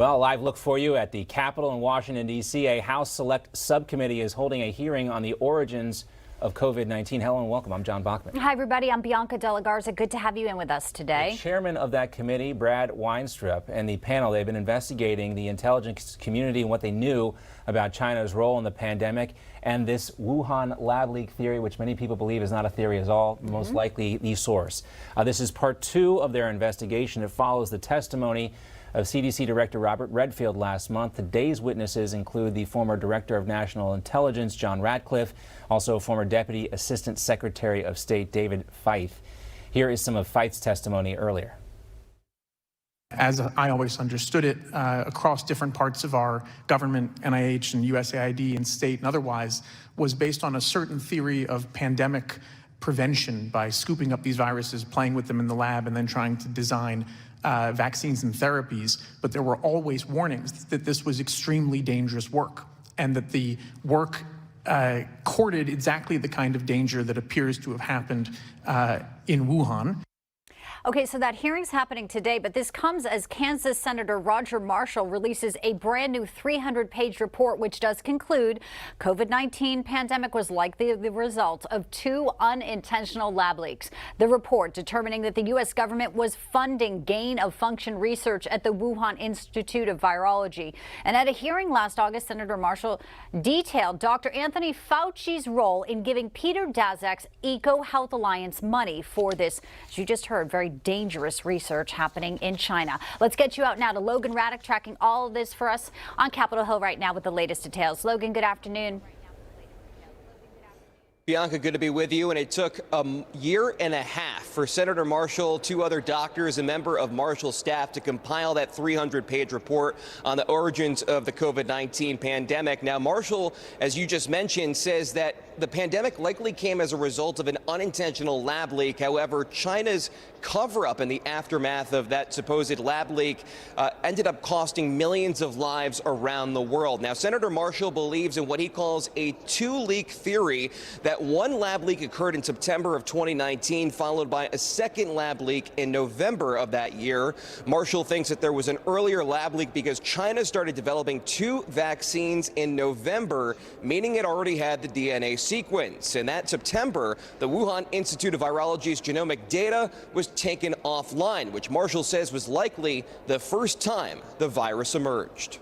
Well, a live look for you at the Capitol in Washington, D.C. A House Select Subcommittee is holding a hearing on the origins of COVID-19. Hello and welcome. I'm John Bachman. Hi, everybody. I'm Bianca De La Garza. Good to have you in with us today. The chairman of that committee, Brad Weinstrup, and the panel, they've been investigating the intelligence community and what they knew about China's role in the pandemic and this Wuhan lab leak theory, which many people believe is not a theory at all, most likely the source. This is part 2 of their investigation. It follows the testimony of CDC Director Robert Redfield last month. Today's witnesses include the former Director of National Intelligence, John Ratcliffe, also former Deputy Assistant Secretary of State, David Fife. Here is some of Fife's testimony earlier. As I always understood it, across different parts of our government, NIH and USAID and state and otherwise, was based on a certain theory of pandemic prevention by scooping up these viruses, playing with them in the lab, and then trying to design vaccines and therapies. But there were always warnings that this was extremely dangerous work, and that the work courted exactly the kind of danger that appears to have happened in Wuhan. Okay, so that hearing's happening today, but this comes as Kansas Senator Roger Marshall releases a brand new 300-page report, which does conclude COVID-19 pandemic was likely the result of 2 unintentional lab leaks. The report determining that the U.S. government was funding gain-of-function research at the Wuhan Institute of Virology. And at a hearing last August, Senator Marshall detailed Dr. Anthony Fauci's role in giving Peter Daszak's EcoHealth Alliance money for this, as you just heard, very dangerous research happening in China. Let's get you out now to Logan Ratick, tracking all of this for us on Capitol Hill right now with the latest details. Logan, good afternoon. Bianca, good to be with you. And it took a year and a half for Senator Marshall, 2 other doctors, a member of Marshall's staff, to compile that 300-page report on the origins of the COVID-19 pandemic. Now, Marshall, as you just mentioned, says that the pandemic likely came as a result of an unintentional lab leak. However, China's cover-up in the aftermath of that supposed lab leak ended up costing millions of lives around the world. Now, Senator Marshall believes in what he calls a 2-leak theory, that one lab leak occurred in September of 2019, followed by a second lab leak in November of that year. Marshall thinks that there was an earlier lab leak because China started developing 2 vaccines in November, meaning it already had the DNA sequence. In that September, the Wuhan Institute of Virology's genomic data was taken offline, which Marshall says was likely the first time the virus emerged.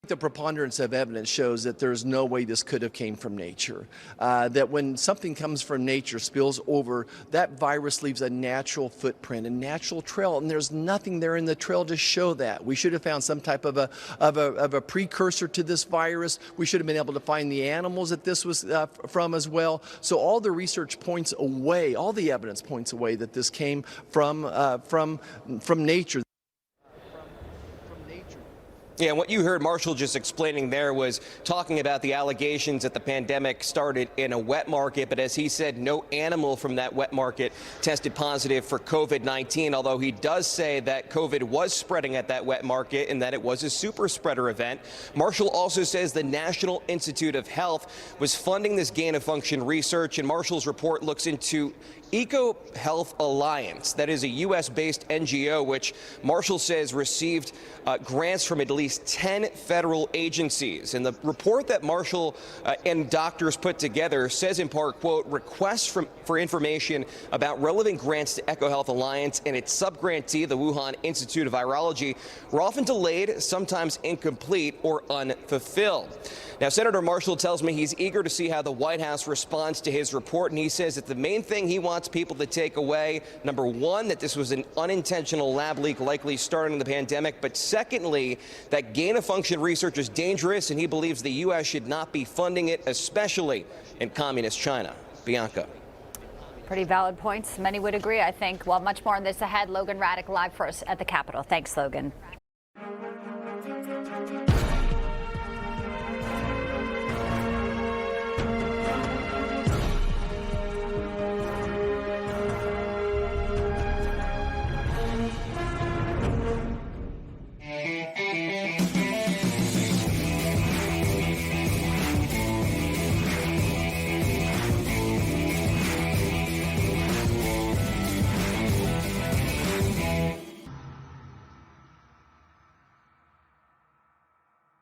The preponderance of evidence shows that there's no way this could have came from nature. That when something comes from nature, spills over, that virus leaves a natural footprint, a natural trail, and there's nothing there in the trail to show that. We should have found some type of a precursor to this virus. We should have been able to find the animals that this was from as well. So all the research points away, all the evidence points away that this came from nature. Yeah, what you heard Marshall just explaining there was talking about the allegations that the pandemic started in a wet market, but as he said, no animal from that wet market tested positive for COVID-19, although he does say that COVID was spreading at that wet market and that it was a super spreader event. Marshall also says the National Institute of Health was funding this gain-of-function research, and Marshall's report looks into EcoHealth Alliance. That is a U.S.-based NGO, which Marshall says received grants from at least 10 federal agencies. And the report that Marshall and doctors put together says in part, quote, requests for information about relevant grants to EcoHealth Alliance and its subgrantee, the Wuhan Institute of Virology, were often delayed, sometimes incomplete or unfulfilled. Now, Senator Marshall tells me he's eager to see how the White House responds to his report, and he says that the main thing he wants people to take away, number 1, that this was an unintentional lab leak likely starting the pandemic, but secondly, that gain-of-function research is dangerous, and he believes the U.S. should not be funding it, especially in communist China. Bianca. Pretty valid points. Many would agree, I think. Well, much more on this ahead. Logan Ratick live for us at the Capitol. Thanks, Logan.